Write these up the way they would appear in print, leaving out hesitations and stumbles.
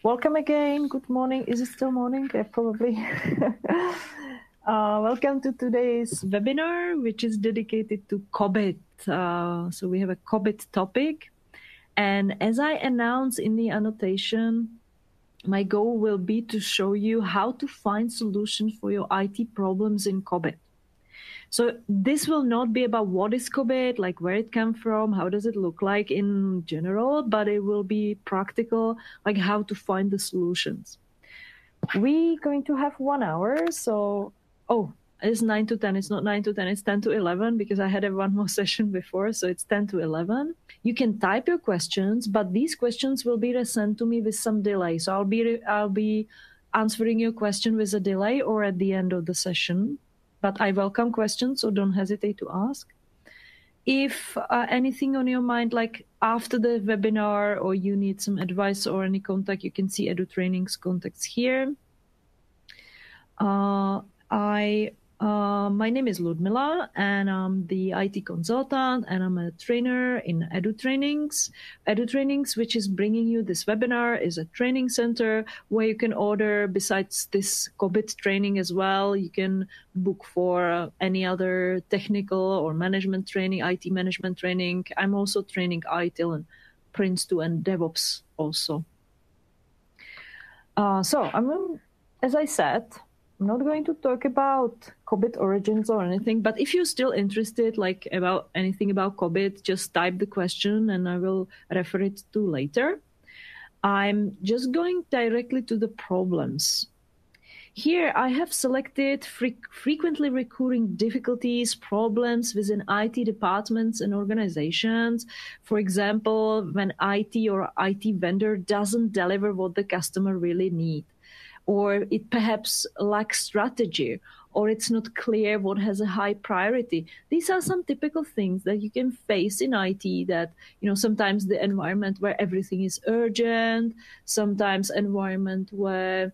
Welcome again. Good morning. Is it still morning? Yeah, probably. Welcome to today's webinar, which is dedicated to Cobit. So we have a Cobit topic. And as I announced in the annotation, my goal will be to show you how to find solutions for your IT problems in Cobit. So this will not be about what is Cobit, like where it came from, how does it look like in general, but it will be practical, like how to find the solutions. We're going to have 1 hour, so, it's 9 to 10. It's not 9 to 10, it's 10 to 11 because I had one more session before, so it's 10 to 11. You can type your questions, but these questions will be sent to me with some delay. So I'll be answering your question with a delay or at the end of the session. But I welcome questions, so don't hesitate to ask. If anything on your mind, like after the webinar, or you need some advice or any contact, you can see EduTraining's contacts here. My name is Ludmila, and I'm the IT consultant, and I'm a trainer in EduTrainings. EduTrainings, which is bringing you this webinar, is a training center where you can order, besides this Cobit training as well, you can book for any other technical or management training, IT management training. I'm also training ITIL and Prince2 and DevOps also. As I said, I'm not going to talk about Cobit origins or anything, but if you're still interested, like about anything about Cobit, just type the question and I will refer it to later. I'm just going directly to the problems. Here I have selected frequently recurring difficulties, problems within IT departments and organizations. For example, when IT or IT vendor doesn't deliver what the customer really needs, or it perhaps lacks strategy, or it's not clear what has a high priority. These are some typical things that you can face in IT, that, sometimes the environment where everything is urgent, sometimes environment where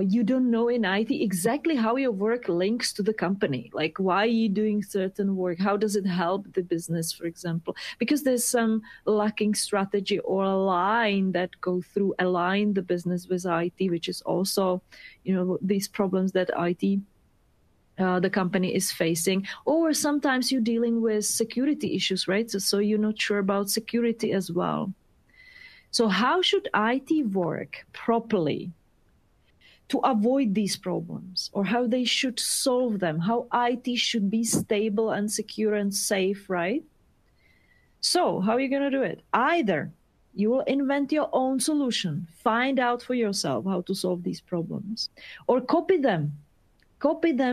you don't know in IT exactly how your work links to the company. Like, why are you doing certain work? How does it help the business, for example? Because there's some lacking strategy or a line that align the business with IT, which is also, these problems that IT, the company is facing. Or sometimes you're dealing with security issues, right? So you're not sure about security as well. So how should IT work properly to avoid these problems, or how they should solve them, how IT should be stable and secure and safe, right? So how are you going to do it? Either you will invent your own solution, find out for yourself how to solve these problems, or copy them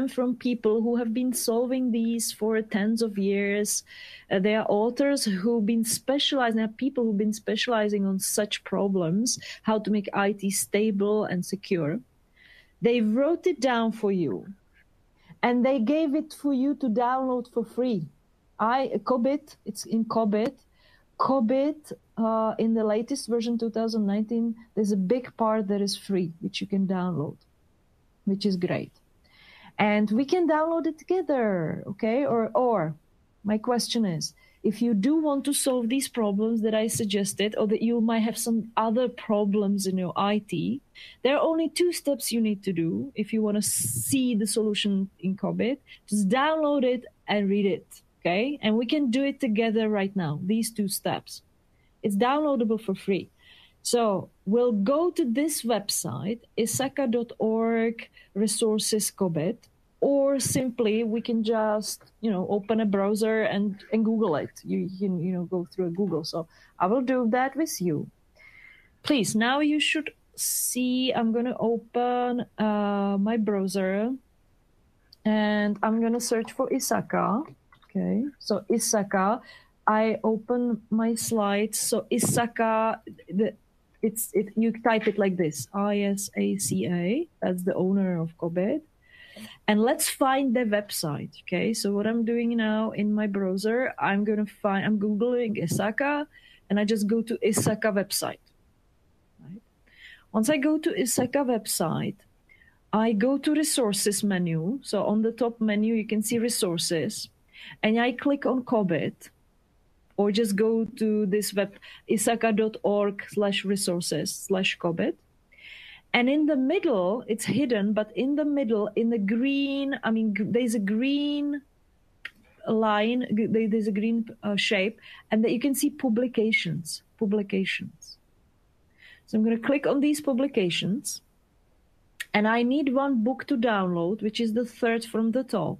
from people who have been solving these for tens of years. There are authors who've been specializing, there are people who've been specializing on such problems, how to make IT stable and secure. They wrote it down for you, and they gave it for you to download for free. Cobit, it's in Cobit. Cobit, in the latest version, 2019, there's a big part that is free, which you can download, which is great. And we can download it together, okay? Or my question is, if you do want to solve these problems that I suggested, or that you might have some other problems in your IT, there are only 2 steps you need to do if you want to see the solution in Cobit. Just download it and read it, okay? And we can do it together right now, these 2 steps. It's downloadable for free. So we'll go to this website, isaka.org resources Cobit, or simply we can just, open a browser and Google it. You can, go through Google. So I will do that with you. Please, now you should see, I'm going to open my browser and I'm going to search for Isaka. Okay, so Isaka, I open my slides. So Isaka, you type it like this, ISACA, that's the owner of Cobit. And let's find the website, okay? So what I'm doing now in my browser, I'm Googling Isaka, and I just go to Isaka website, right? Once I go to Isaka website, I go to resources menu. So on the top menu, you can see resources, and I click on Cobit, or just go to this web, isaka.org/resources/Cobit. And in the middle, it's hidden, but in the middle, in the green, I mean, there's a green line, there's a green shape, and that you can see publications. So I'm going to click on these publications, and I need one book to download, which is the third from the top.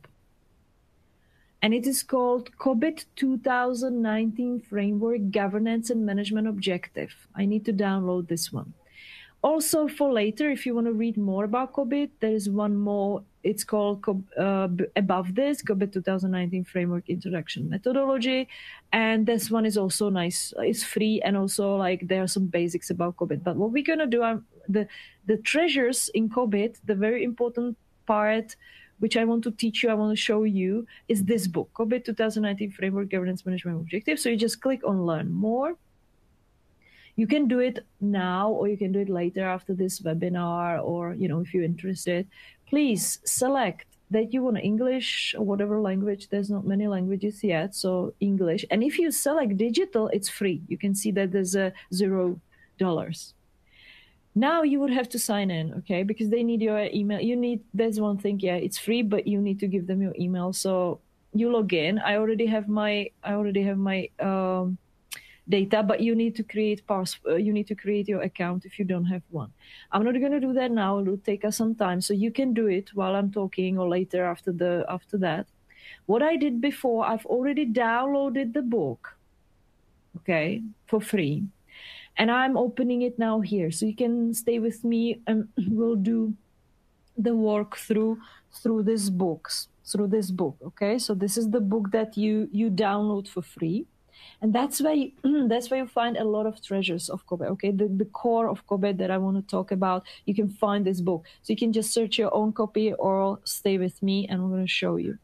And it is called Cobit 2019 Framework Governance and Management Objective. I need to download this one. Also, for later, if you want to read more about Cobit, there is one more. It's called above this, Cobit 2019 Framework Introduction Methodology. And this one is also nice. It's free, and also like there are some basics about Cobit. But what we're going to do, the treasures in Cobit, the very important part, which I want to teach you, I want to show you, is this book, Cobit 2019 Framework Governance Management Objective. So you just click on Learn More. You can do it now, or you can do it later after this webinar, or, you know, if you're interested, please select that you want English or whatever language. There's not many languages yet, so English. And if you select digital, it's free. You can see that there's a $0. Now you would have to sign in, okay? Because they need your email. There's one thing, yeah, it's free, but you need to give them your email. So you log in. I already have my data, but you need to create your account if you don't have one. I'm not going to do that now. It will take us some time, so you can do it while I'm talking or later after that. What I did before, I've already downloaded the book, okay, for free, and I'm opening it now here, so you can stay with me, and we'll do the work through this book, okay? So this is the book that you download for free. And that's where you find a lot of treasures of Cobit, okay? The core of Cobit that I want to talk about, you can find this book. So you can just search your own copy or stay with me, and I'm going to show you.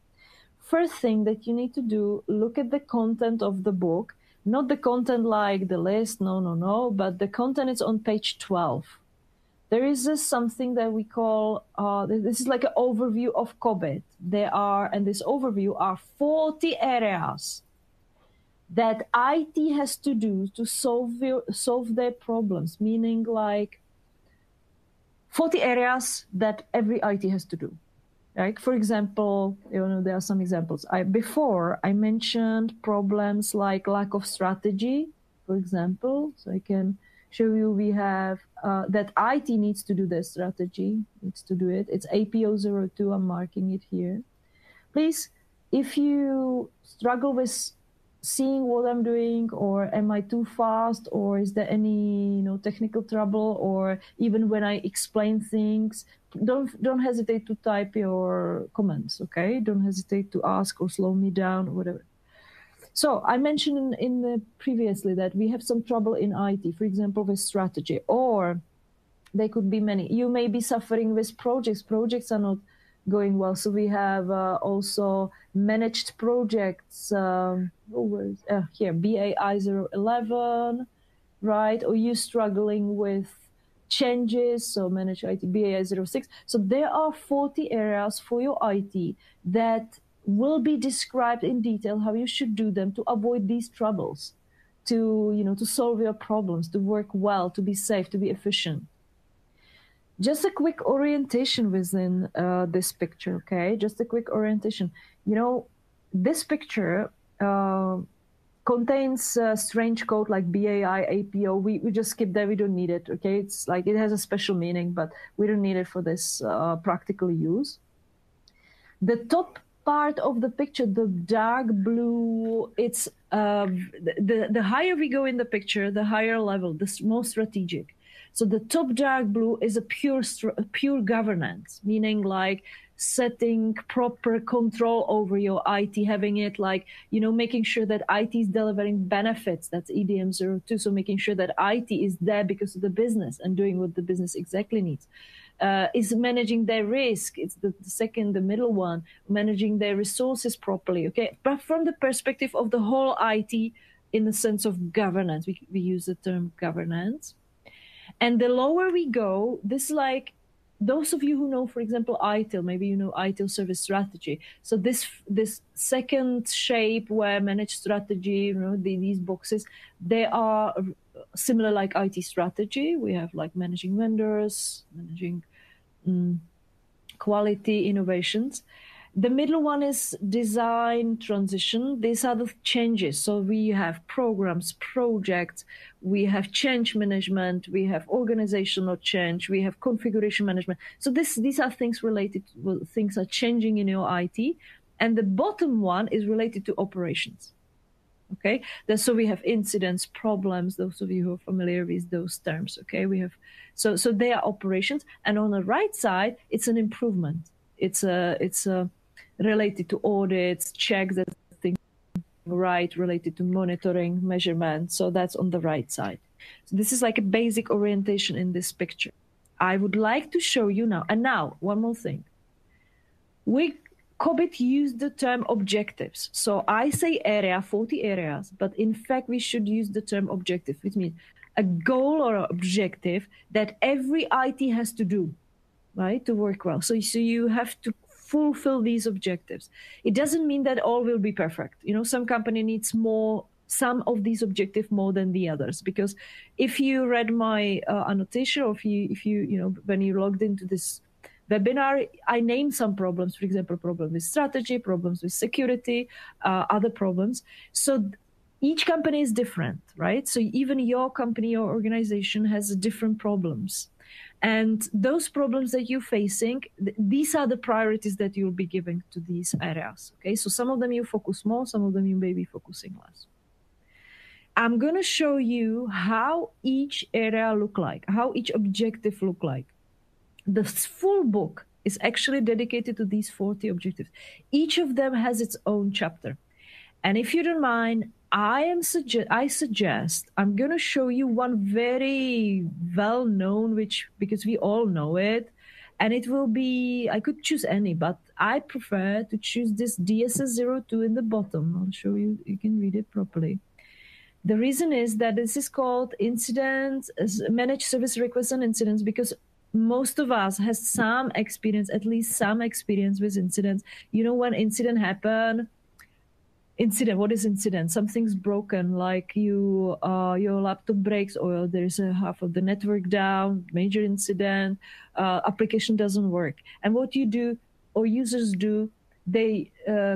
First thing that you need to do, look at the content of the book. Not the content like the list, no, but the content is on page 12. There is something that we call, this is like an overview of Cobit. And this overview are 40 areas that IT has to do to solve their problems, meaning like 40 areas that every IT has to do. Like, for example, there are some examples. Before I mentioned problems like lack of strategy, for example. So I can show you we have that IT needs to do their strategy, needs to do it. It's APO02, I'm marking it here. Please, if you struggle with seeing what I'm doing, or am I too fast, or is there any technical trouble, or even when I explain things, don't hesitate to type your comments, okay? Don't hesitate to ask or slow me down or whatever. So I mentioned previously that we have some trouble in IT, for example, with strategy, or there could be many. You may be suffering with projects. Projects are not going well. So we have also managed projects, here, BAI 011, right? Or you struggling with changes, so manage IT, BAI 06. So there are 40 areas for your IT that will be described in detail how you should do them to avoid these troubles, to solve your problems, to work well, to be safe, to be efficient. Just a quick orientation within this picture, okay? Just a quick orientation. This picture contains strange code like BAI, APO. We just skip that. We don't need it, okay? It's like it has a special meaning, but we don't need it for this practical use. The top part of the picture, the dark blue, it's the higher we go in the picture, the higher level, the more strategic. So the top dark blue is a pure governance, meaning like setting proper control over your IT, having it like, making sure that IT is delivering benefits. That's EDM 02. So making sure that IT is there because of the business and doing what the business exactly needs. Is managing their risk. It's the middle one, managing their resources properly. Okay. But from the perspective of the whole IT in the sense of governance, we use the term governance. And the lower we go, this like those of you who know, for example, ITIL, maybe you know ITIL service strategy. So this second shape where managed strategy, these boxes, they are similar like IT strategy. We have like managing vendors, managing quality, innovations. The middle one is design transition. These are the changes. So we have programs, projects, we have change management, we have organizational change, we have configuration management. So these are things related to, well, things are changing in your IT. And the bottom one is related to operations. Okay, so we have incidents, problems, those of you who are familiar with those terms. Okay, we have, so they are operations. And on the right side, it's an improvement. It's a related to audits, checks that things right, related to monitoring, measurement. So that's on the right side. So this is like a basic orientation in this picture. I would like to show you now. And now, one more thing. Cobit used the term objectives. So I say area, 40 areas, but in fact, we should use the term objective, which means a goal or an objective that every IT has to do, right, to work well. So you have to fulfill these objectives. It doesn't mean that all will be perfect. Some company needs some of these objectives more than the others, because if you read my annotation, or if you when you logged into this webinar, I named some problems, for example, problem with strategy, problems with security, other problems. So each company is different, right? So even your company or organization has different problems. And those problems that you're facing, these are the priorities that you'll be giving to these areas. Okay, so some of them you focus more, some of them you may be focusing less. I'm going to show you how each area look like, how each objective look like. The full book is actually dedicated to these 40 objectives. Each of them has its own chapter. And if you don't mind, I suggest I'm going to show you one very well-known, because we all know it, and it will be, I could choose any, but I prefer to choose this DSS02 in the bottom. I'll show you, you can read it properly. The reason is that this is called incidents, managed service requests and incidents, because most of us has some experience, at least some experience with incidents. When incident happen, what is incident? Something's broken, like your laptop breaks, or there's a half of the network down, major incident, application doesn't work. And what you do, or users do, they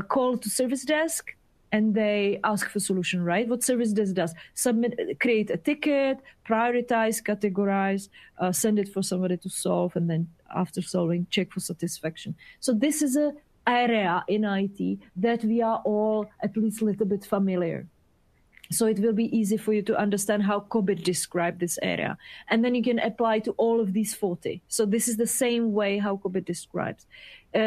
call to service desk and they ask for solution, right? What service desk does? Create a ticket, prioritize, categorize, send it for somebody to solve, and then after solving, check for satisfaction. So this is a area in IT that we are all at least a little bit familiar. So it will be easy for you to understand how Cobit described this area. And then you can apply to all of these 40. So this is the same way how Cobit describes.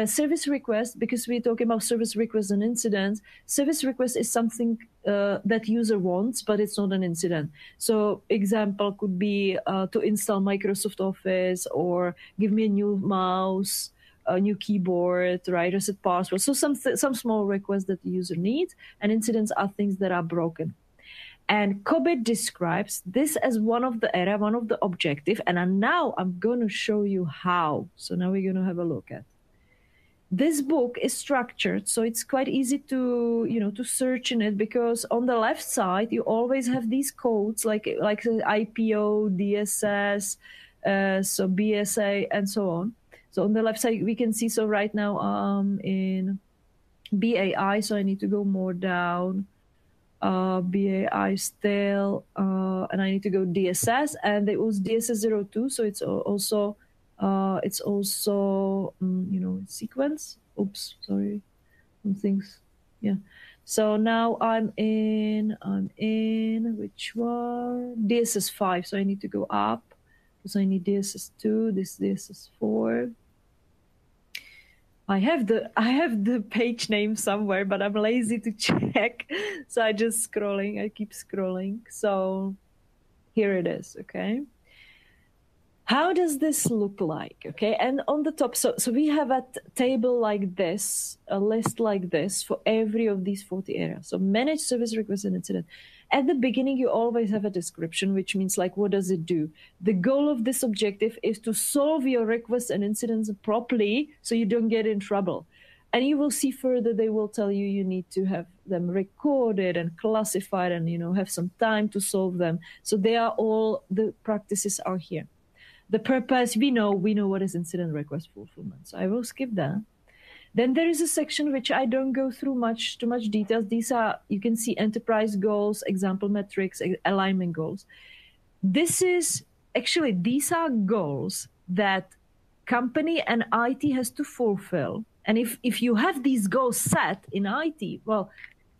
Service request, because we're talking about service requests and incidents, service request is something that user wants, but it's not an incident. So example could be to install Microsoft Office, or give me a new mouse, a new keyboard, right, reset password. So some small requests that the user needs, and incidents are things that are broken. And Cobit describes this as one of the area, one of the objective. And now I'm going to show you how. So now we're going to have a look at. This book is structured, so it's quite easy to, to search in it, because on the left side, you always have these codes like the IPO, DSS, so BSA, and so on. So on the left side, we can see, so right now in BAI, so I need to go more down, BAI still, and I need to go DSS, and it was DSS02, so it's also, sequence. Oops, sorry, some things, yeah. So now I'm in which one? DSS5, so I need to go up, because I need DSS2, this DSS4. I have the page name somewhere, but I'm lazy to check. So I keep scrolling. So here it is, okay? How does this look like? Okay, and on the top, so we have a table like this, a list like this for every of these 40 areas. So manage service request and incident. At the beginning, you always have a description, which means like, what does it do? The goal of this objective is to solve your requests and incidents properly so you don't get in trouble. And you will see further, they will tell you you need to have them recorded and classified and, have some time to solve them. So they are all, the practices are here. The purpose, we know what is incident request fulfillment. So I will skip that. Then there is a section which I don't go through too much details. These are, you can see enterprise goals, example metrics, alignment goals. These are goals that company and IT has to fulfill. And if you have these goals set in IT, well,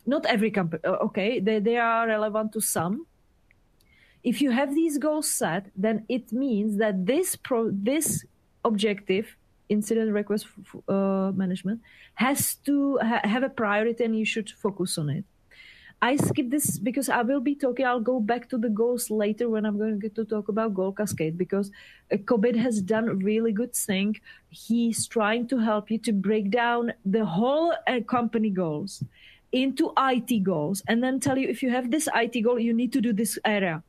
not every company, okay, they are relevant to some. If you have these goals set, then it means that this objective, incident request management, has to have a priority and you should focus on it. I skip this because I will be talking, I'll go back to the goals later when I'm going to talk about goal cascade, because Cobit has done a really good thing. He's trying to help you to break down the whole company goals into IT goals and then tell you if you have this IT goal, you need to do this area.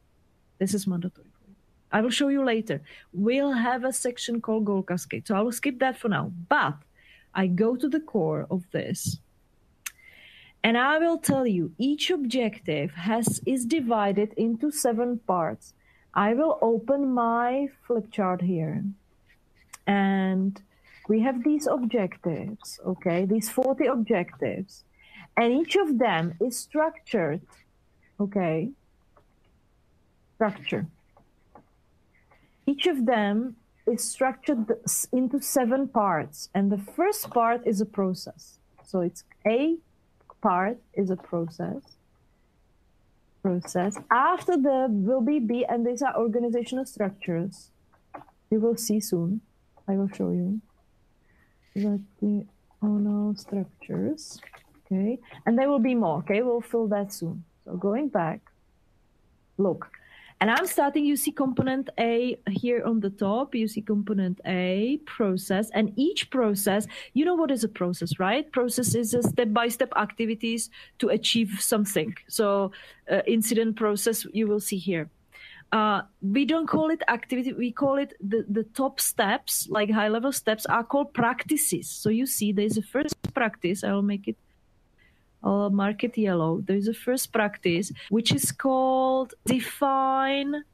This is mandatory for you. I will show you later. We'll have a section called goal cascade. So I will skip that for now. But I go to the core of this. And I will tell you each objective is divided into 7 parts. I will open my flip chart here. And we have these objectives, okay? These 40 objectives. And each of them is structured, okay? Structure. Each of them is structured into 7 parts, and the first part is a process. So it's A part is a process. After there will be B, and these are organizational structures. You will see soon. I will show you. Structures. Okay, and there will be more. Okay, we'll fill that soon. So going back, look. And I'm starting, you see component A here on the top, you see component A, process, and each process, you know what is a process, right? Process is a step-by-step activities to achieve something. So incident process, you will see here. We don't call it activity, we call it the top steps, like high-level steps are called practices. So you see there's a first practice, I'll mark it yellow. There's a first practice, which is called define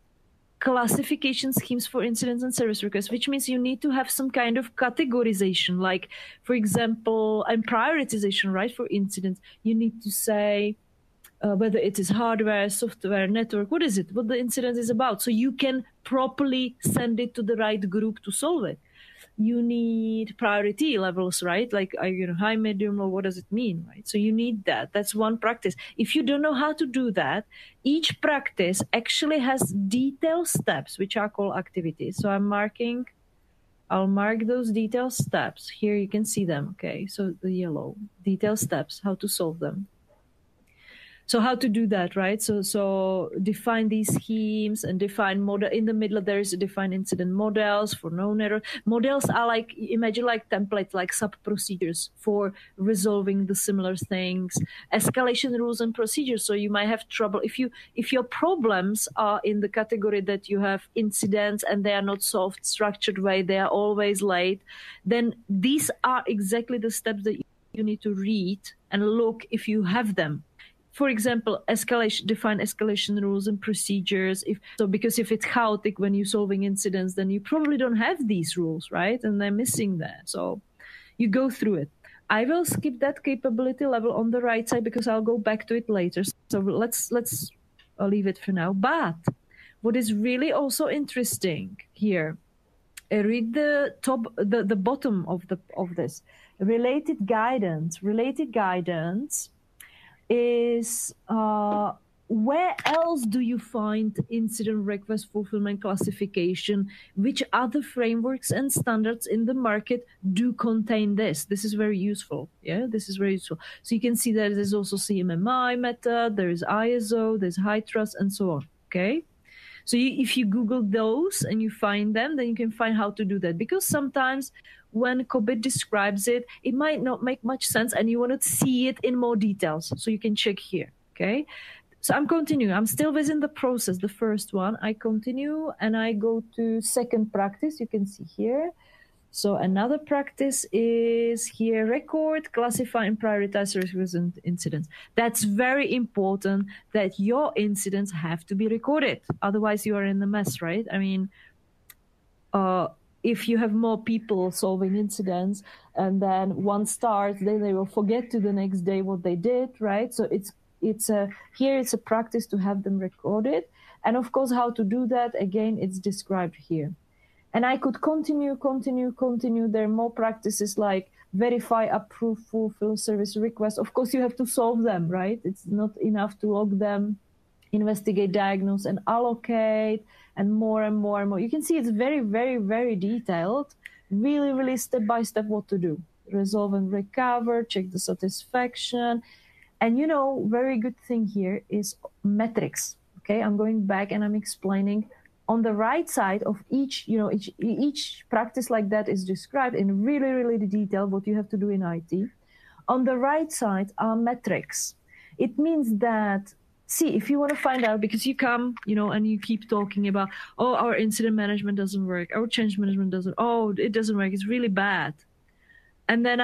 classification schemes for incidents and service requests, which means you need to have some kind of categorization, like, for example, and prioritization, right, for incidents. You need to say whether it is hardware, software, network, what is it, what the incident is about, so you can properly send it to the right group to solve it. You need priority levels, right? Like, high, medium, or what does it mean, right? So you need that. That's one practice. If you don't know how to do that, each practice actually has detailed steps, which are called activities. So I'll mark those detailed steps. Here you can see them, okay? So the yellow, detailed steps, how to solve them. So how to do that, right? So define these schemes and define model. In the middle, there is a define incident models for known error. Models are like, imagine like templates, like sub-procedures for resolving the similar things. Escalation rules and procedures. So you might have trouble. If your problems are in the category that you have incidents and they are not solved structured way, they are always late, then these are exactly the steps that you need to read and look if you have them. For example, define escalation rules and procedures. Because if it's chaotic when you're solving incidents, then you probably don't have these rules, right? And they're missing that. So you go through it. I will skip that capability level on the right side because I'll go back to it later. So let's leave it for now. But what is really also interesting here, read the bottom of this. Related guidance is where else do you find incident request fulfillment classification? Which other frameworks and standards in the market do contain this? This is very useful. Yeah, this is very useful. So you can see that there's also CMMI method, there is ISO, there's high trust, and so on. Okay. So if you Google those and you find them, then you can find how to do that. Because sometimes when Cobit describes it, it might not make much sense and you want to see it in more details. So you can check here, okay? So I'm continuing. I'm still within the process, the first one. I continue and I go to second practice. You can see here. So another practice is here, record, classify, and prioritize recent incidents. That's very important that your incidents have to be recorded. Otherwise, you are in the mess, right? I mean, if you have more people solving incidents and then one starts, then they will forget to the next day what they did, right? So it's a practice to have them recorded. And of course, how to do that, again, it's described here. And I could continue. There are more practices like verify, approve, fulfill service requests. Of course, you have to solve them, right? It's not enough to log them, investigate, diagnose, and allocate, and more and more and more. You can see it's very, very, very detailed, really, really step-by-step what to do. Resolve and recover, check the satisfaction. And, you know, very good thing here is metrics, okay? I'm going back and I'm explaining on the right side of each, you know, each practice like that is described in really, really detail what you have to do in IT. On the right side are metrics. It means that, see, if you want to find out, because you come, you know, and you keep talking about, oh, our incident management doesn't work, our change management doesn't, oh, it doesn't work, it's really bad. And then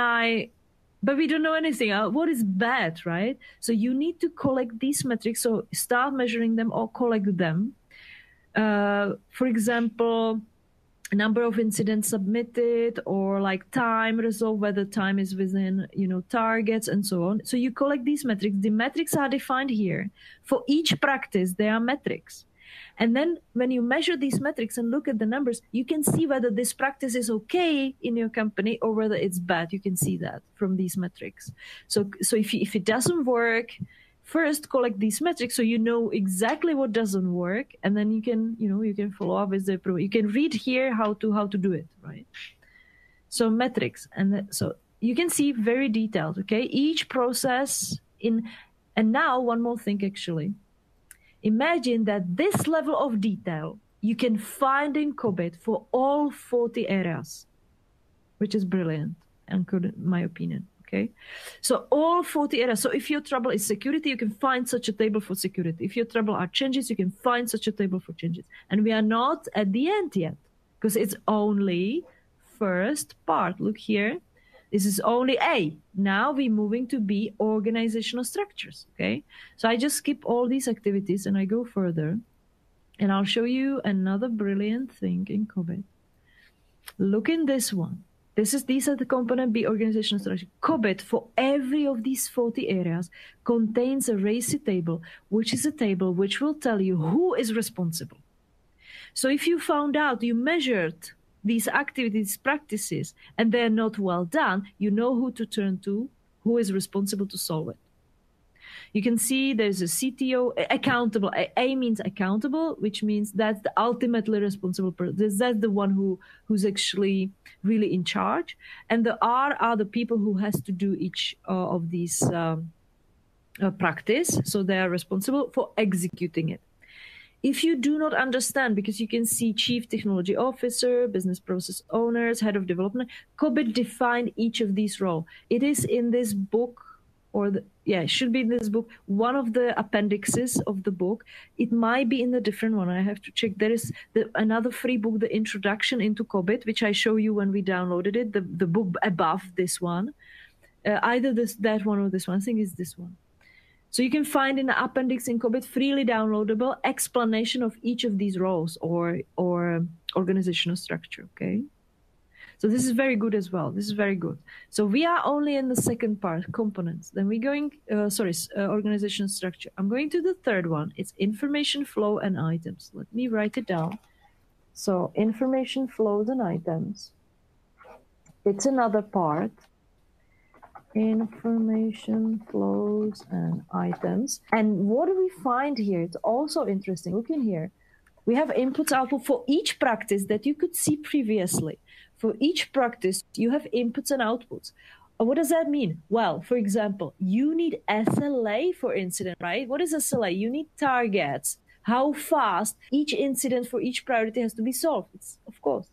but we don't know anything. What is bad, right? So you need to collect these metrics. So start measuring them or collect them. For example, number of incidents submitted, or like time resolved, whether time is within, you know, targets and so on. So you collect these metrics. The metrics are defined here. For each practice, there are metrics. And then when you measure these metrics and look at the numbers, you can see whether this practice is okay in your company or whether it's bad. You can see that from these metrics. So if it doesn't work, first collect these metrics so you know exactly what doesn't work, and then you can, you know, you can follow up with the improvement. You can read here how to do it, right? So metrics, so you can see very detailed, okay? Each process and now one more thing actually. Imagine that this level of detail you can find in Cobit for all 40 areas, which is brilliant and good in my opinion. Okay, so all 40 areas. So if your trouble is security, you can find such a table for security. If your trouble are changes, you can find such a table for changes. And we are not at the end yet because it's only first part. Look here. This is only A. Now we're moving to B, organizational structures. Okay, so I just skip all these activities and I go further. And I'll show you another brilliant thing in Cobit. Look in this one. These are the component B organizational structure. Cobit for every of these 40 areas contains a RACI table, which is a table which will tell you who is responsible. So if you found out you measured these activities, practices, and they're not well done, you know who to turn to, who is responsible to solve it. You can see there's a CTO, accountable. A means accountable, which means that's the ultimately responsible person. That's the one who's actually really in charge. And the R are the people who has to do each of these practice. So they are responsible for executing it. If you do not understand, because you can see Chief Technology Officer, Business Process Owners, Head of Development, Cobit defined each of these roles. It is in this book, it should be in this book, one of the appendixes of the book. It might be in a different one. I have to check. There is another free book, The Introduction into Cobit, which I show you when we downloaded it, the book above this one. Either that one or this one. I think it's this one. So you can find in the appendix in Cobit freely downloadable explanation of each of these roles or organizational structure, okay? So this is very good as well. This is very good. So we are only in the second part, components. Then we're going, organizational structure. I'm going to the third one. It's information flow and items. Let me write it down. So information flows and items. It's another part. Information flows and items. And what do we find here? It's also interesting. Look in here. We have inputs, output for each practice that you could see previously. For each practice, you have inputs and outputs. What does that mean? Well, for example, you need SLA for incident, right? What is SLA? You need targets. how fast each incident for each priority has to be solved. It's, of course.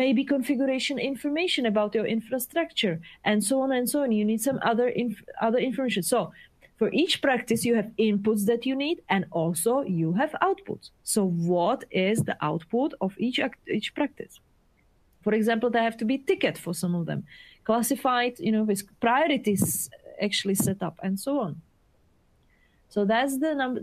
Maybe configuration information about your infrastructure, and so on and so on. You need some other information. So for each practice, you have inputs that you need, and also you have outputs. So what is the output of each practice? For example, there have to be ticket for some of them, classified, with priorities actually set up, and so on. So that's the number.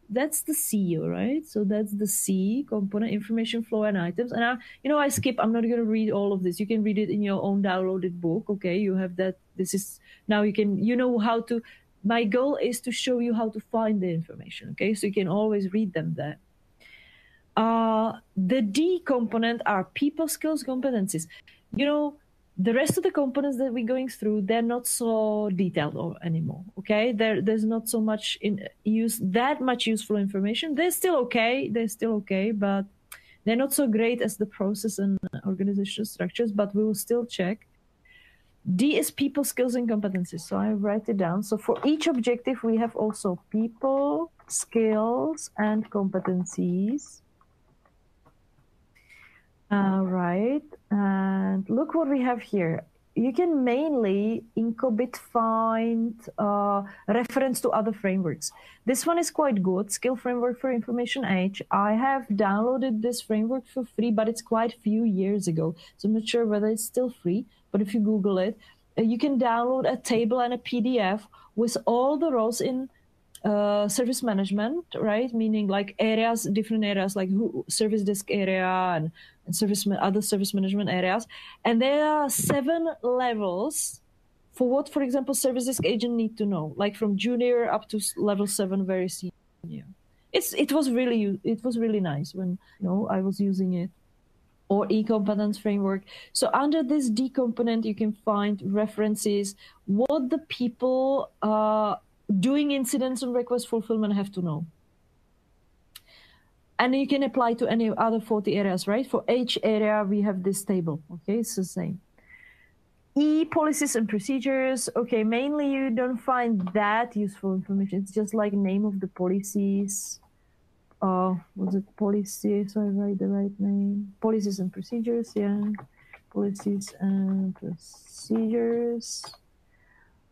That's the C, right? So that's the C component, information flow and items. And I skip. I'm not going to read all of this. You can read it in your own downloaded book. Okay, you have that. This is now you can how to. My goal is to show you how to find the information. Okay, so you can always read them there. The D component are people skills competencies. The rest of the components that we're going through, they're not so detailed anymore. Okay, there's not so much that much useful information. They're still okay, but they're not so great as the process and organizational structures. But we will still check. D is people skills and competencies. So I write it down. So for each objective, we have also people skills and competencies. Right, and look what we have here. You can mainly in Cobit find reference to other frameworks. This one is quite good, Skill Framework for Information Age. I have downloaded this framework for free, but it's quite a few years ago, so I'm not sure whether it's still free, but if you Google it, you can download a table and a PDF with all the roles in service management, right? Meaning like different areas like service desk area and other service management areas. And there are 7 levels for what, for example, service desk agent need to know, like from junior up to level 7, very senior. It was really nice when I was using it. Or e-competence framework. So under this D component, you can find references, what the people doing incidents and request fulfillment have to know. And you can apply to any other 40 areas, right? For each area, we have this table, okay? It's the same. E, policies and procedures. Okay, mainly you don't find that useful information. It's just like name of the policies. Was it policy? So I write the right name. Policies and procedures, yeah. Policies and procedures.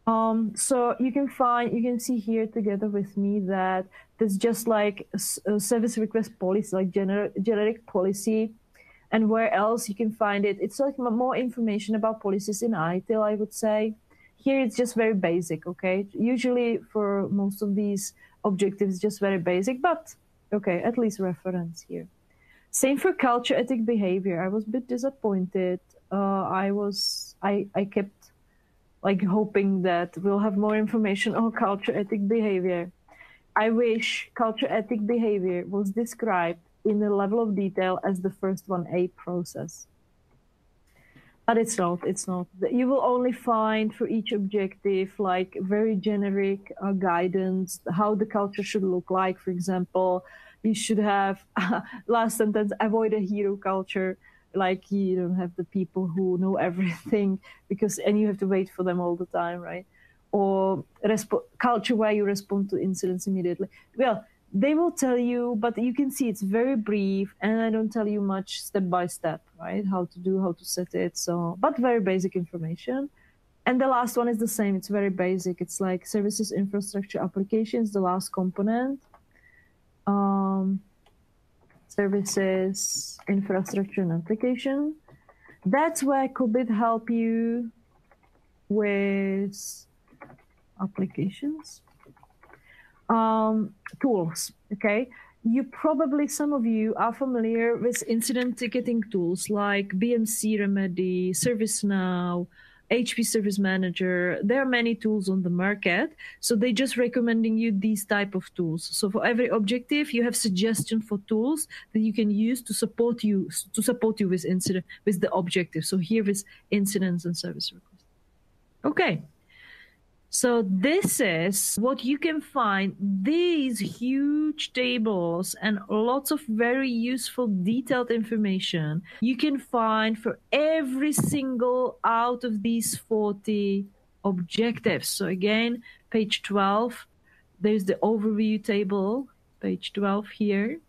So you can see here together with me that there's just like a service request policy, like generic policy, and where else you can find it. It's like more information about policies in ITIL, I would say. Here it's just very basic, okay? Usually for most of these objectives, just very basic, but okay, at least reference here. Same for culture, ethic, behavior. I was a bit disappointed. I kept like hoping that we'll have more information on culture, ethic, behavior. I wish culture, ethic, behavior was described in a level of detail as the first one, a process. But it's not. You will only find for each objective like very generic guidance, how the culture should look like. For example, you should have, last sentence, avoid a hero culture. Like you don't have the people who know everything and you have to wait for them all the time, right? Or culture where you respond to incidents immediately. Well, they will tell you, but you can see it's very brief and I don't tell you much step by step, right? How to set it. So, but very basic information. And the last one is the same. It's very basic. It's like services, infrastructure, applications, the last component. Services, infrastructure, and application. That's where Cobit help you with applications. Tools, okay? Some of you are familiar with incident ticketing tools like BMC Remedy, ServiceNow, HP Service Manager. There are many tools on the market, so they're just recommending you these type of tools. So for every objective, you have suggestion for tools that you can use to support you with the objective. So here is incidents and service requests. Okay. So this is what you can find, these huge tables and lots of very useful detailed information you can find for every single out of these 40 objectives. So again, page 12, there's the overview table. page 12 here.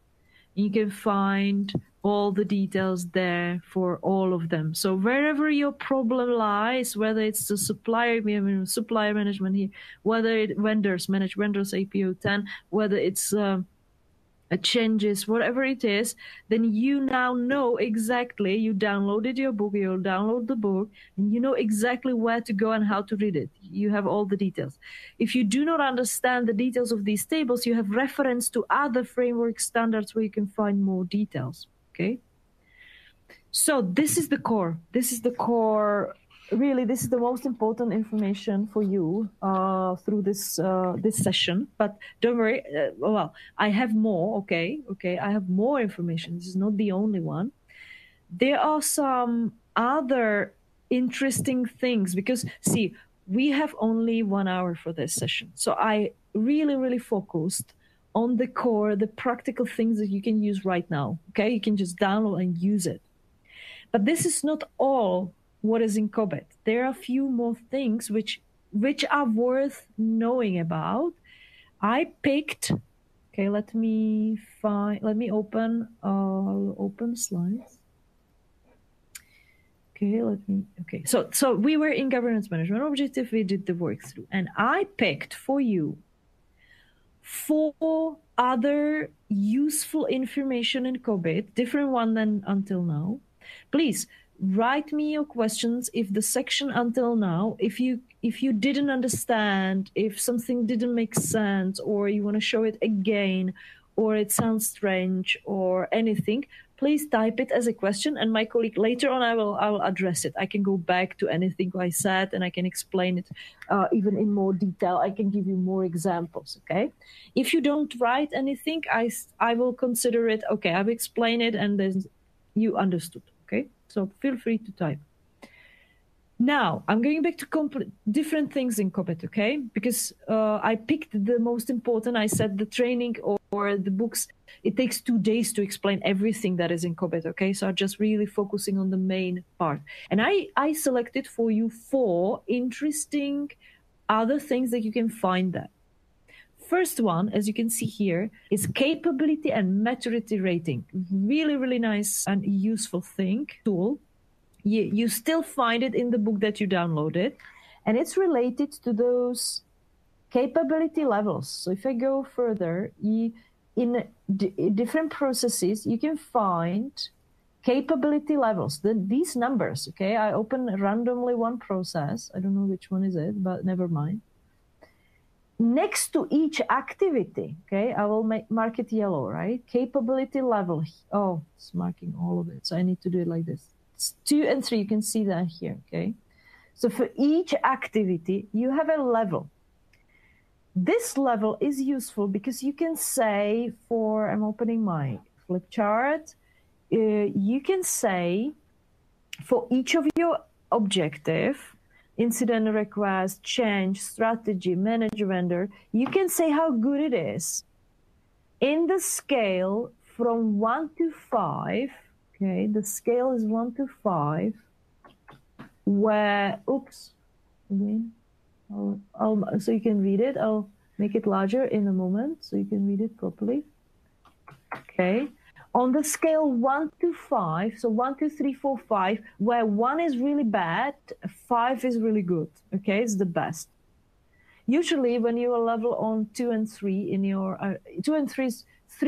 You can find all the details there for all of them. So wherever your problem lies, whether it's the supplier, we have supplier management here, whether it vendors, manage vendors APO 10, whether it's changes, whatever it is, then you now know exactly, you downloaded your book, you'll download the book, and you know exactly where to go and how to read it. You have all the details. If you do not understand the details of these tables, you have reference to other framework standards where you can find more details, okay? So this is the core. This is the core. Really, this is the most important information for you through this this session. But don't worry. Well, I have more. Okay, I have more information. This is not the only one. There are some other interesting things because see, we have only 1 hour for this session. So I really focused on the core, the practical things that you can use right now. Okay, you can just download and use it. But this is not all what is in Cobit. There are a few more things which are worth knowing about. I picked, okay, let me open, I'll open slides. Okay, so we were in governance management objective, we did the work through, and I picked for you 4 other useful information in Cobit, different one than until now. Please write me your questions if the section until now, if you didn't understand, if something didn't make sense, or you want to show it again, or it sounds strange or anything, please type it as a question, and my colleague later on I will address it. I can go back to anything I said and I can explain it even in more detail. I can give you more examples, okay? If you don't write anything, I will consider it, okay, I've explained it and then you understood, okay? So feel free to type. Now, I'm going back to different things in Cobit, okay? Because I picked the most important. I said the training or the books, it takes 2 days to explain everything that is in Cobit, okay? So I'm just really focusing on the main part. And I selected for you 4 interesting other things that you can find there. First one, as you can see here, is capability and maturity rating. Really nice and useful tool. You still find it in the book that you downloaded, and it's related to those capability levels. So if I go further, in different processes, you can find capability levels, these numbers, okay? I open randomly one process. I don't know which one is it, but never mind. Next to each activity, okay, I will mark it yellow, right? Capability level. Oh, it's marking all of it. So I need to do it like this. It's 2 and 3, you can see that here, okay? So for each activity, you have a level. This level is useful because you can say I'm opening my flip chart, you can say for each of your objective, incident request, change, strategy, manage vendor, you can say how good it is. In the scale from 1 to 5, okay, the scale is 1 to 5, where, again, so you can read it. I'll make it larger in a moment so you can read it properly. Okay. On the scale 1 to 5, so 1, 2, 3, 4, 5, where 1 is really bad, 5 is really good. Okay, it's the best. Usually when you are level on 2 and 3 in your 2 and 3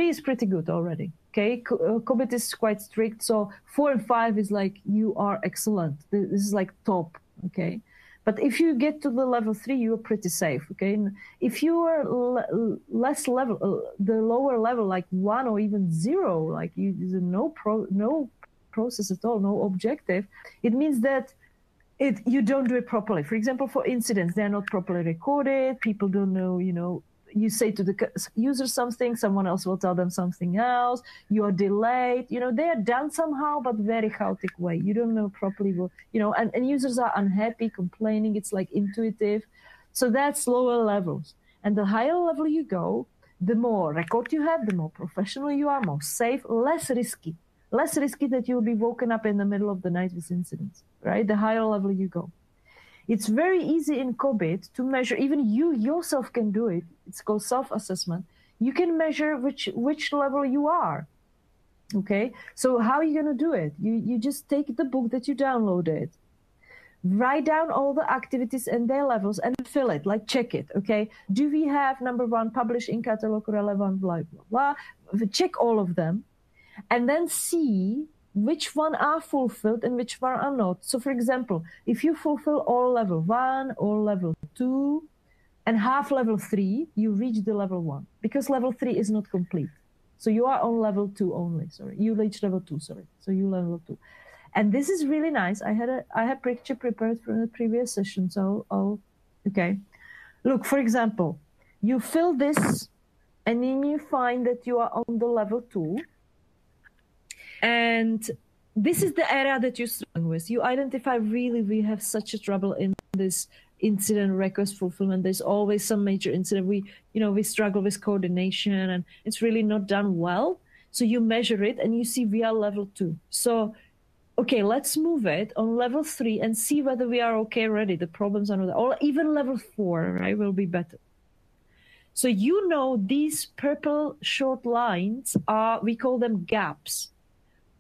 is pretty good already. Okay, Cobit is quite strict, so 4 and 5 is like you are excellent. This is like top. Okay, but if you get to the level 3, you are pretty safe. Okay, and if you are less level, the lower level, like 1 or even 0, like no process at all, no objective, it means that you don't do it properly. For example, for incidents, they're not properly recorded. People don't know, you say to the user something, someone else will tell them something else. You are delayed. They are done somehow, but very chaotic way. You don't know properly, and users are unhappy, complaining. It's like intuitive. So that's lower levels. And the higher level you go, the more record you have, the more professional you are, more safe, less risky. Less risky that you'll be woken up in the middle of the night with incidents, right? The higher level you go. It's very easy in Cobit to measure, even you yourself can do it. It's called self-assessment. you can measure which level you are. Okay, so how are you going to do it? You just take the book that you downloaded, write down all the activities and their levels and fill it, like check it. Okay, do we have number one, publish in catalog relevant, blah blah blah. Check all of them and then see which one are fulfilled and which one are not. So for example, if you fulfill all level 1 or level 2 and half level 3, you reach the level 1 because level 3 is not complete. So you are on level 2 only. Sorry, you reached level 2. Sorry, so you level 2, and this is really nice. I had picture prepared from the previous session. So okay. Look, for example, you fill this, and then you find that you are on the level 2, and this is the area that you're struggling with. You identify really we have such a trouble in this incident request fulfillment. There's always some major incident. We struggle with coordination and it's really not done well. So you measure it and you see we are level 2. So, okay, let's move it on level 3 and see whether we are okay already. The problems are not, or even level 4, right, will be better. So these purple short lines are, we call them gaps.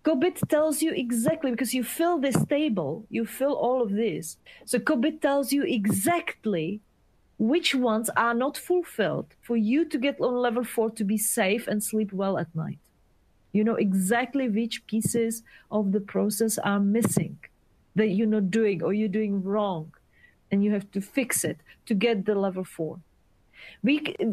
Cobit tells you exactly, because you fill this table, you fill all of this. So Cobit tells you exactly which ones are not fulfilled for you to get on level 4 to be safe and sleep well at night. You know exactly which pieces of the process are missing that you're not doing or you're doing wrong, and you have to fix it to get the level 4.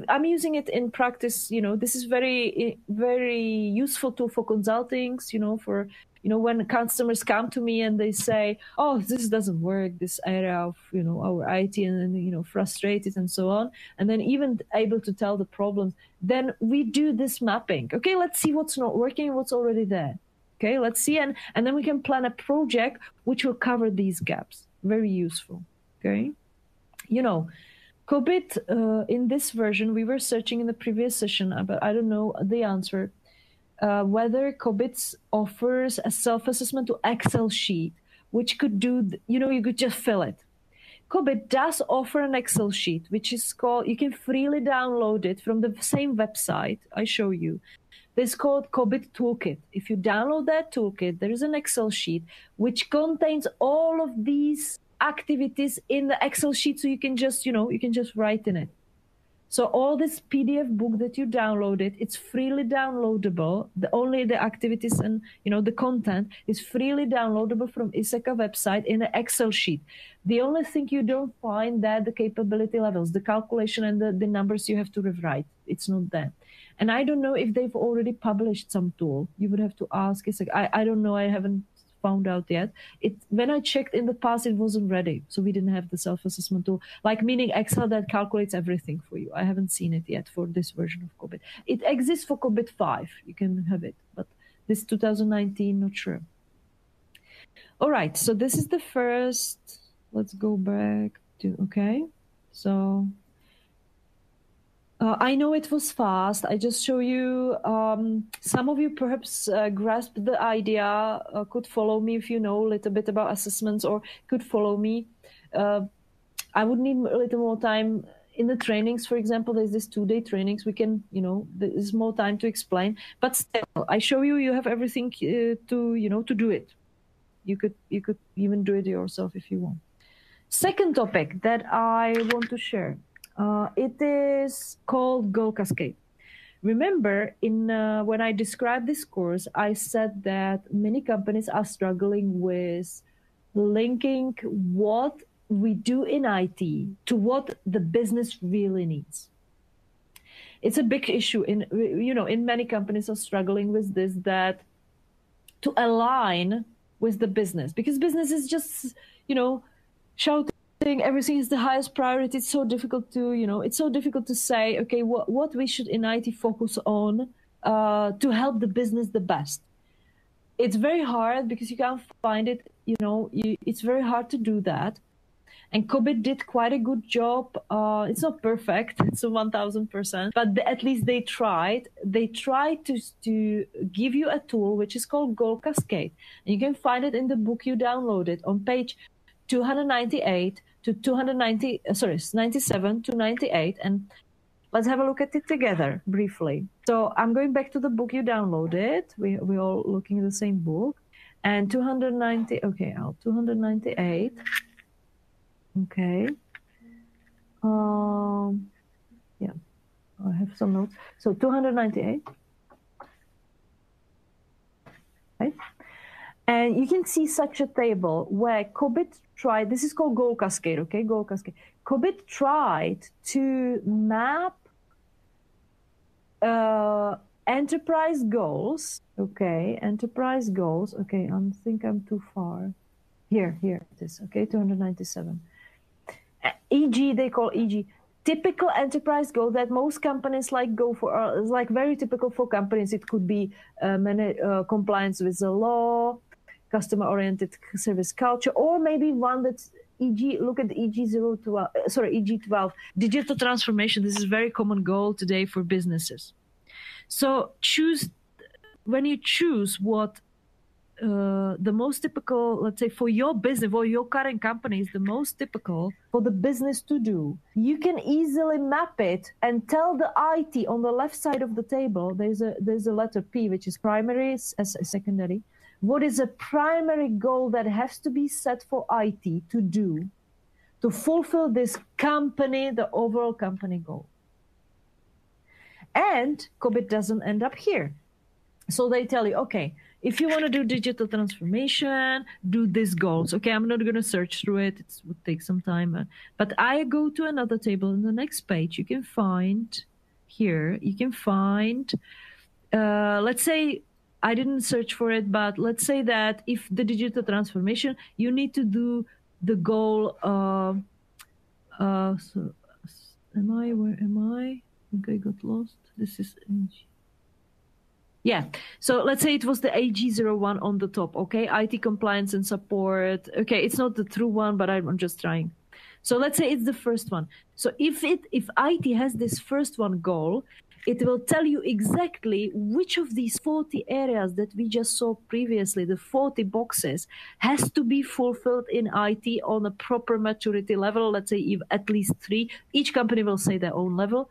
I'm using it in practice. This is very, very useful tool for consultings, for, when customers come to me and they say, oh, this doesn't work, this area of, our IT, and then, frustrated and so on. And then even able to tell the problems, then we do this mapping. Okay, let's see what's not working and what's already there. Okay, let's see. And then we can plan a project which will cover these gaps. Very useful. Okay. Cobit, in this version, we were searching in the previous session, but I don't know the answer, whether Cobit offers a self-assessment to Excel sheet, which could do, you could just fill it. Cobit does offer an Excel sheet, which is called, you can freely download it from the same website I show you. This is called Cobit Toolkit. If you download that toolkit, there is an Excel sheet which contains all of these activities in the Excel sheet, so you can just write in it. So all this PDF book that you downloaded, it's freely downloadable. Only the activities and the content is freely downloadable from ISECA website in an Excel sheet. The only thing you don't find there, the capability levels, the calculation and the numbers you have to rewrite. It's not there. And I don't know if they've already published some tool. You would have to ask ISECA. I don't know. I haven't found out yet. When I checked in the past, it wasn't ready, so we didn't have the self-assessment tool, meaning Excel that calculates everything for you. I haven't seen it yet for this version of Cobit. It exists for Cobit 5. You can have it, but this 2019, not sure. All right, so this is the first. Let's go back to, okay. So I know it was fast. I just show you. Some of you perhaps grasped the idea, could follow me if you know a little bit about assessments, or could follow me. I would need a little more time in the trainings. For example, there's this 2-day trainings. We can, there's more time to explain. But still, I show you. You have everything to do it. You could even do it yourself if you want. Second topic that I want to share. It is called Goal Cascade. Remember, when I described this course, I said that many companies are struggling with linking what we do in IT to what the business really needs. It's a big issue. In many companies are struggling with this, that to align with the business, because business is just, shouting everything is the highest priority. It's so difficult to say, okay, what we should in IT focus on to help the business the best. It's very hard because you can't find it, it's very hard to do that. And Cobit did quite a good job. It's not perfect, it's a 1000%, but at least they tried. They tried to give you a tool which is called Goal Cascade. And you can find it in the book you downloaded on page 298 to 97 to 98. And Let's have a look at it together briefly. So I'm going back to the book you downloaded. We're all looking at the same book. And 290, okay, 298. Okay. Yeah, I have some notes. So 298. Right? And you can see such a table where Cobit tried, this is called goal cascade, okay? Goal cascade. Cobit tried to map enterprise goals, okay? Enterprise goals, okay, I think I'm too far. Here it is, okay, 297. EG, they call EG. Typical enterprise goal that most companies like go for, is like very typical for companies. It could be compliance with the law, customer-oriented service culture, or maybe one that's EG, look at EG012, EG12, digital transformation. This is a very common goal today for businesses. So when you choose what the most typical, let's say for your business or your current company is the most typical for the business to do, you can easily map it and tell the IT on the left side of the table, there's a letter P, which is primary as a secondary. What is a primary goal that has to be set for IT to do to fulfill this company, the overall company goal? And Cobit doesn't end up here. So they tell you, okay, if you want to do digital transformation, do these goals. Okay, I'm not going to search through it. It would take some time. But I go to another table in the next page. You can find here, let's say, I didn't search for it, but let's say that if the digital transformation, you need to do the goal. So where am I? I think I got lost. This is yeah. So let's say it was the AG01 on the top. Okay, IT compliance and support. Okay, it's not the true one, but I'm just trying. So let's say it's the first one. So if IT has this first one goal, it will tell you exactly which of these 40 areas that we just saw previously, the 40 boxes, has to be fulfilled in IT on a proper maturity level. Let's say at least 3. Each company will say their own level.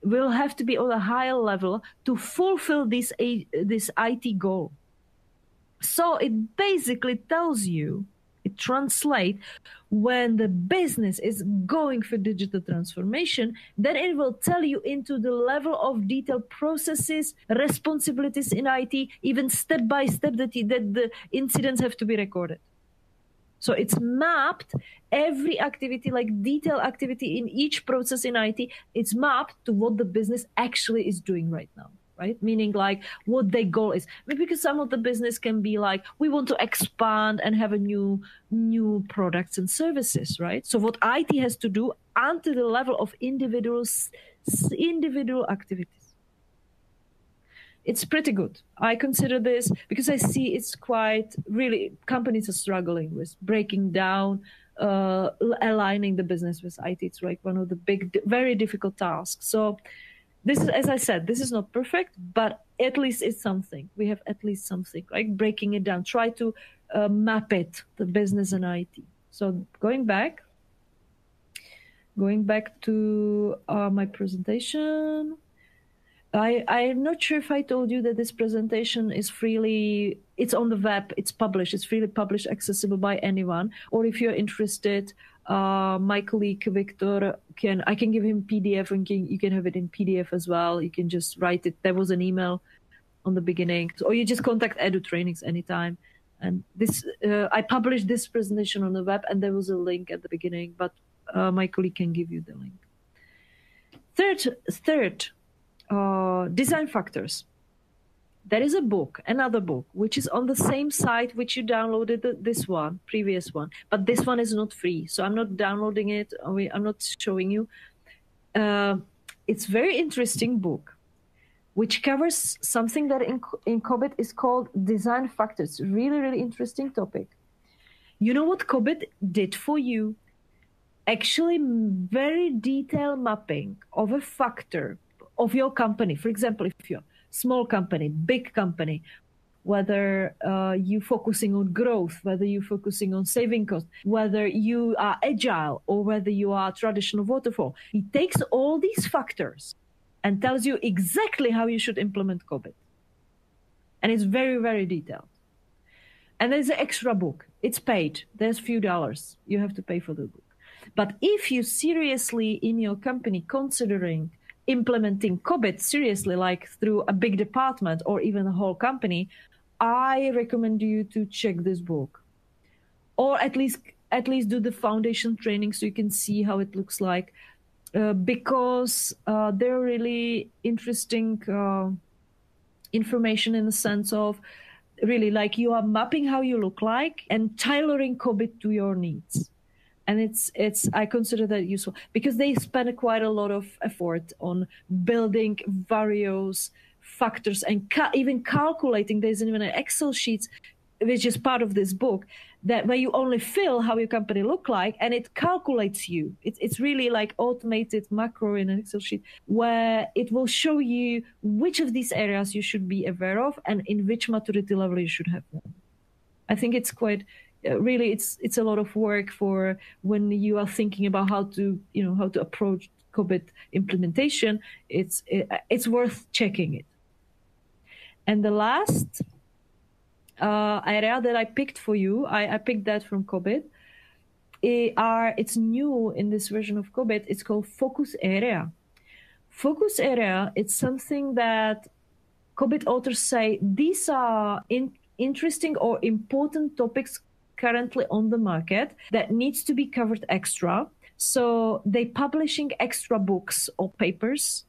Will have to be on a higher level to fulfill this IT goal. So it basically tells you, it translates, when the business is going for digital transformation, then it will tell you into the level of detailed processes, responsibilities in IT, even step by step that the incidents have to be recorded. So it's mapped, every activity, like detailed activity in each process in IT, it's mapped to what the business actually is doing right now, right? Meaning like what their goal is. Because some of the business can be like, we want to expand and have a new products and services, right? So what IT has to do onto the level of individual activities. It's pretty good. I consider this because I see it's quite really, companies are struggling with breaking down, aligning the business with IT. It's like one of the big, very difficult tasks. So this is, as I said, this is not perfect, but at least it's something. We have at least something, like breaking it down, try to map it, the business and IT. So going back to my presentation. I'm not sure if I told you that this presentation is freely, it's on the web, it's published, it's freely published, accessible by anyone. Or if you're interested, my colleague Victor, I can give him PDF and you can have it in PDF as well. You can just write it. There was an email on the beginning, or you just contact Edu Trainings anytime. And this, I published this presentation on the web and there was a link at the beginning, but my colleague can give you the link. Third, design factors. There is a book, another book, which is on the same site which you downloaded this one, previous one, but this one is not free. So I'm not downloading it. I'm not showing you. It's very interesting book, which covers something that in Cobit is called design factors. Really, really interesting topic. You know what Cobit did for you? Actually, very detailed mapping of a factor of your company. For example, if you're a small company, big company, whether you focusing on growth, whether you focusing on saving costs, whether you are agile or whether you are traditional waterfall. He takes all these factors and tells you exactly how you should implement Cobit. And it's very, very detailed. And there's an extra book. It's paid. There's a few dollars. You have to pay for the book. But if you seriously in your company considering implementing Cobit seriously, like through a big department or even a whole company, I recommend you to check this book, or at least do the foundation training so you can see how it looks like, because they're really interesting information in the sense of really like you are mapping how you look like and tailoring Cobit to your needs. And it's I consider that useful because they spend quite a lot of effort on building various factors and even calculating. There's even an Excel sheet, which is part of this book, that where you only fill how your company look like and it calculates you. It's really like automated macro in an Excel sheet where it will show you which of these areas you should be aware of and in which maturity level you should have them. I think it's quite really it's a lot of work for when you are thinking about how to approach Cobit implementation. It's worth checking it. And the last area that I picked for you, I picked that from Cobit. It's new in this version of Cobit. It's called Focus Area. Focus Area, it's something that Cobit authors say these are interesting or important topics currently on the market that needs to be covered extra. So they publishing extra books or papers.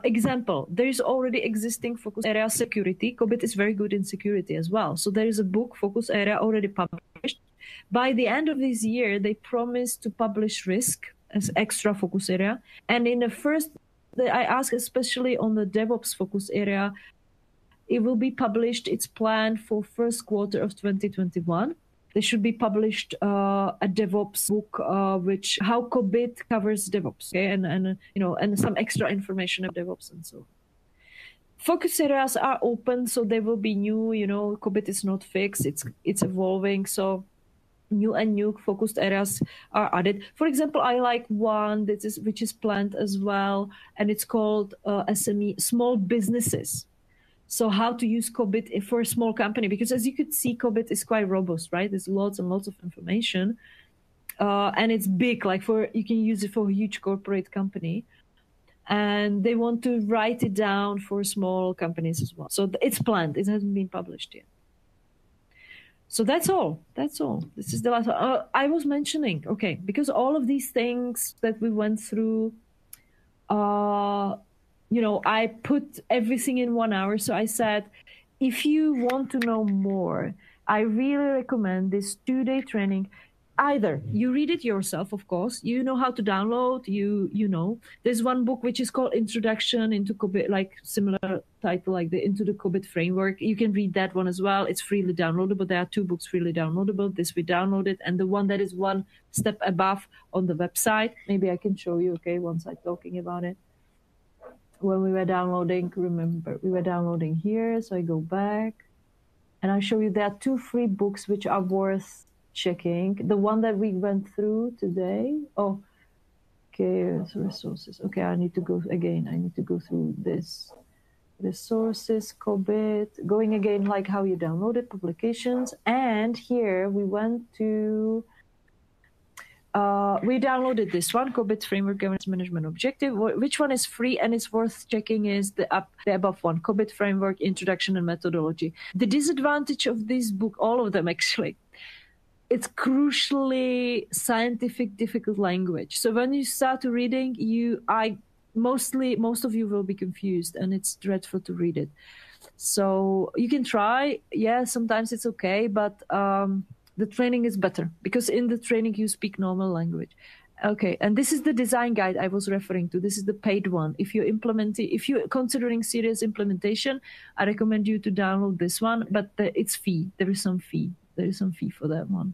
Example, there is already existing focus area security. Cobit is very good in security as well. So there is a book, Focus Area, already published. By the end of this year, they promise to publish risk as extra focus area. And in the first, I ask especially on the DevOps focus area, it will be published, it's planned for first quarter of 2021. There should be published a DevOps book, which how Cobit covers DevOps, okay, and some extra information of DevOps and so on. Focus areas are open, so they will be new. Cobit is not fixed; it's evolving. So new focused areas are added. For example, I like one which is planned as well, and it's called SME, small businesses. So how to use Cobit for a small company, because as you could see, Cobit is quite robust, right? There's lots and lots of information, and it's big. Like you can use it for a huge corporate company, and they want to write it down for small companies as well. So it's planned. It hasn't been published yet. So that's all. This is the last. I was mentioning, okay, because all of these things that we went through. I put everything in 1 hour. So I said, if you want to know more, I really recommend this 2-day training. Either you read it yourself, of course, you know how to download, there's one book which is called Introduction into Cobit, like similar title, like Into the Cobit Framework. You can read that one as well. It's freely downloadable. There are 2 books freely downloadable. This we downloaded, and the one that is one step above on the website. Maybe I can show you, okay, once I'm talking about it. When we were downloading, remember, we were downloading here. So I go back and I'll show you there are 2 free books which are worth checking. The one that we went through today. Oh, okay, resources. Okay, I need to go again. I need to go through this. Resources, Cobit, going again, like how you downloaded publications. And here we went to... we downloaded this one, Cobit Framework Governance Management Objective. Which one is free and it's worth checking is the above one, Cobit Framework Introduction and Methodology. The disadvantage of this book, all of them actually, it's crucially scientific, difficult language. So when you start reading, most of you will be confused and it's dreadful to read it. So you can try. Yeah, sometimes it's okay, but... the training is better because in the training you speak normal language. Okay, and this is the design guide I was referring to. This is the paid one. If you're considering serious implementation, I recommend you to download this one, but it's fee. There is some fee. There is some fee for that one.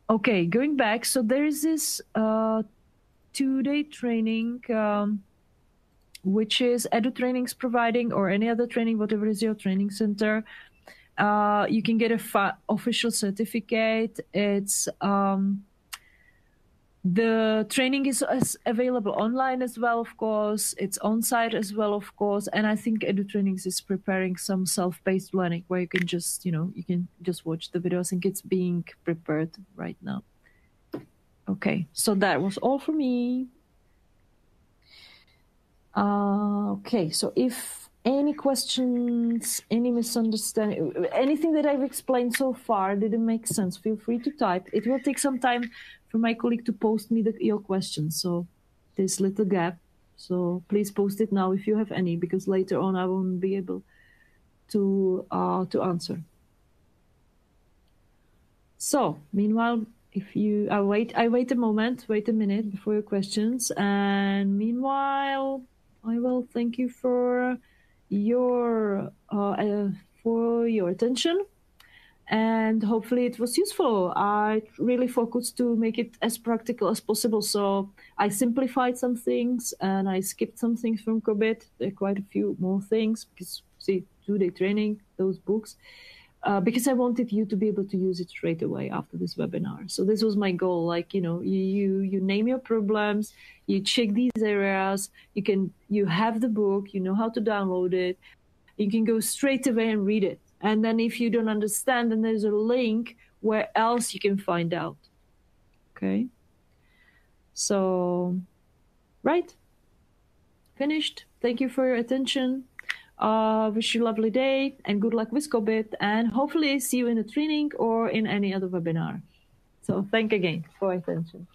Okay, going back. So there is this 2-day training which is Edu Trainings providing, or any other training, whatever is your training center. You can get a official certificate. It's the training is available online as well, of course. It's on site as well, of course. And I think Edu Trainings is preparing some self-paced learning where you can just, you can just watch the video. I think it's being prepared right now. Okay, so that was all for me. Okay, so if any questions, any misunderstanding, anything that I've explained so far didn't make sense, feel free to type. It will take some time for my colleague to post me your questions. So this little gap. So please post it now if you have any, because later on I won't be able to answer. So meanwhile, I wait a minute before your questions, and meanwhile, I will thank you for your attention, and hopefully it was useful. I really focused to make it as practical as possible, so I simplified some things and I skipped some things from Cobit. There are quite a few more things because, see, 2-day training, those books. Because I wanted you to be able to use it straight away after this webinar. So this was my goal. Like, you name your problems, you check these areas, you have the book, you know how to download it, you can go straight away and read it. And then if you don't understand, then there's a link where else you can find out. Okay. So, right. Finished. Thank you for your attention. Wish you a lovely day and good luck with Cobit, and hopefully see you in a training or in any other webinar. So thank again for attention.